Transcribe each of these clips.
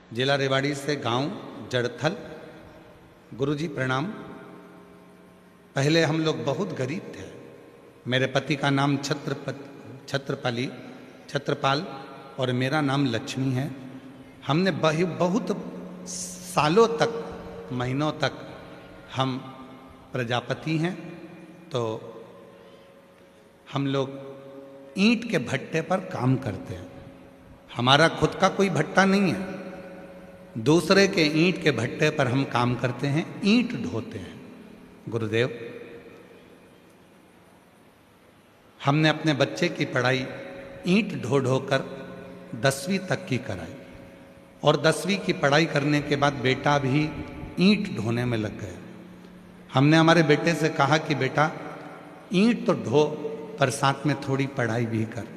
जिला रेवाड़ी से गांव जड़थल। गुरुजी प्रणाम। पहले हम लोग बहुत गरीब थे। मेरे पति का नाम छत्रपाल और मेरा नाम लक्ष्मी है। हमने बहुत सालों तक, महीनों तक हम प्रजापति हैं। तो हम लोग ईंट के भट्टे पर काम करते हैं। हमारा खुद का कोई भट्टा नहीं है, दूसरे के ईंट के भट्टे पर हम काम करते हैं, ईंट ढोते हैं। गुरुदेव, हमने अपने बच्चे की पढ़ाई ईंट ढो ढो कर 10वीं तक की कराई और 10वीं की पढ़ाई करने के बाद बेटा भी ईंट ढोने में लग गया। हमने हमारे बेटे से कहा कि बेटा ईंट तो ढो पर साथ में थोड़ी पढ़ाई भी कर।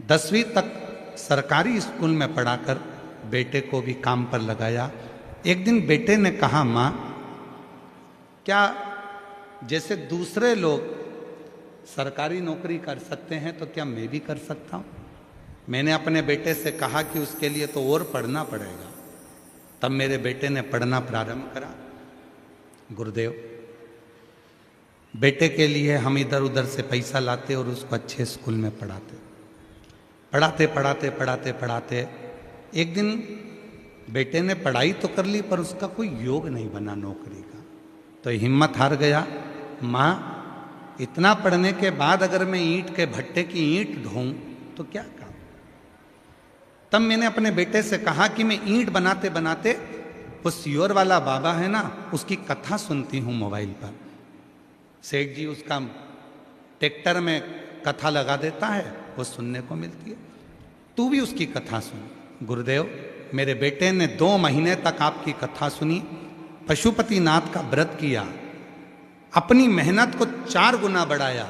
10वीं तक सरकारी स्कूल में पढ़ाकर बेटे को भी काम पर लगाया। एक दिन बेटे ने कहा, माँ, क्या जैसे दूसरे लोग सरकारी नौकरी कर सकते हैं तो क्या मैं भी कर सकता हूँ? मैंने अपने बेटे से कहा कि उसके लिए तो और पढ़ना पड़ेगा। तब मेरे बेटे ने पढ़ना प्रारंभ करा। गुरुदेव, बेटे के लिए हम इधर उधर से पैसा लाते और उसको अच्छे स्कूल में पढ़ाते एक दिन बेटे ने पढ़ाई तो कर ली पर उसका कोई योग नहीं बना नौकरी का। तो हिम्मत हार गया। माँ, इतना पढ़ने के बाद अगर मैं ईंट के भट्टे की ईंट ढोऊं तो क्या काम? तब मैंने अपने बेटे से कहा कि मैं ईंट बनाते बनाते वो सियोर वाला बाबा है ना, उसकी कथा सुनती हूँ मोबाइल पर। सेठ जी उसका ट्रैक्टर में कथा लगा देता है, वो सुनने को मिलती है। तू भी उसकी कथा सुन। गुरुदेव, मेरे बेटे ने 2 महीने तक आपकी कथा सुनी, पशुपतिनाथ का व्रत किया, अपनी मेहनत को 4 गुना बढ़ाया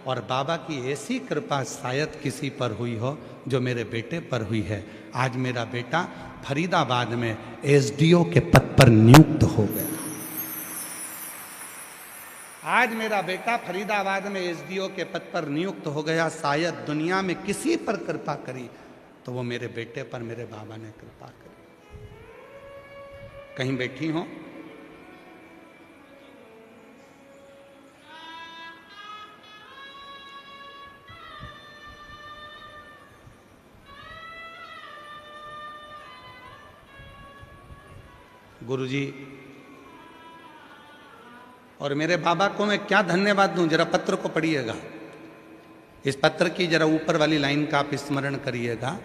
और बाबा की ऐसी कृपा शायद किसी पर हुई हो जो मेरे बेटे पर हुई है। आज मेरा बेटा फरीदाबाद में एसडीओ के पद पर नियुक्त हो गया। आज मेरा बेटा फरीदाबाद में एसडीओ के पद पर नियुक्त हो गया। शायद दुनिया में किसी पर कृपा करी तो वो मेरे बेटे पर मेरे बाबा ने कृपा करी। कहीं बैठी हो, गुरुजी और मेरे बाबा को मैं क्या धन्यवाद दूं? जरा पत्र को पढ़िएगा। इस पत्र की जरा ऊपर वाली लाइन का आप स्मरण करिएगा।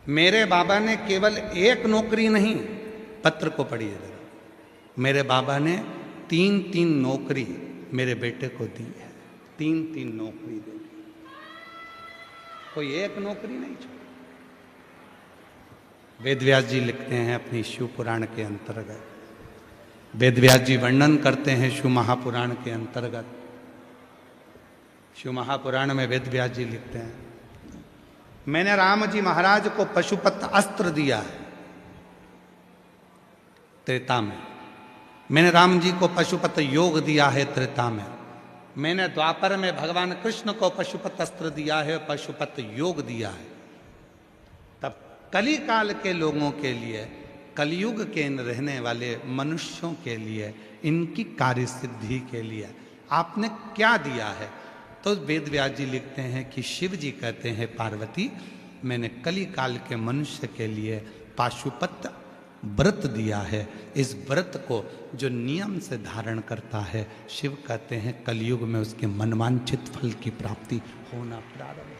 मेरे बाबा ने केवल 1 नौकरी नहीं, पत्र को पढ़िएगा, मेरे बाबा ने 3-3 नौकरी मेरे बेटे को दी है। 3-3 नौकरी दे दी, कोई 1 नौकरी नहीं छोड़ी। वेदव्यास जी लिखते हैं अपनी शिव पुराण के अंतर्गत, वेदव्यास जी वर्णन करते हैं शिव महापुराण के अंतर्गत। शिव महापुराण में वेदव्यास जी लिखते हैं, मैंने राम जी महाराज को पशुपत अस्त्र दिया है त्रेता में। मैंने राम जी को पशुपत योग दिया है त्रेता में। मैंने द्वापर में भगवान कृष्ण को पशुपत अस्त्र दिया है, पशुपत योग दिया है। तब कली काल के लोगों के लिए, कलयुग के रहने वाले मनुष्यों के लिए, इनकी कार्य सिद्धि के लिए आपने क्या दिया है? तो वेदव्यास जी लिखते हैं कि शिव जी कहते हैं, पार्वती, मैंने कली काल के मनुष्य के लिए पाशुपत व्रत दिया है। इस व्रत को जो नियम से धारण करता है, शिव कहते हैं कलयुग में उसके मनवांछित फल की प्राप्ति होना प्रारंभ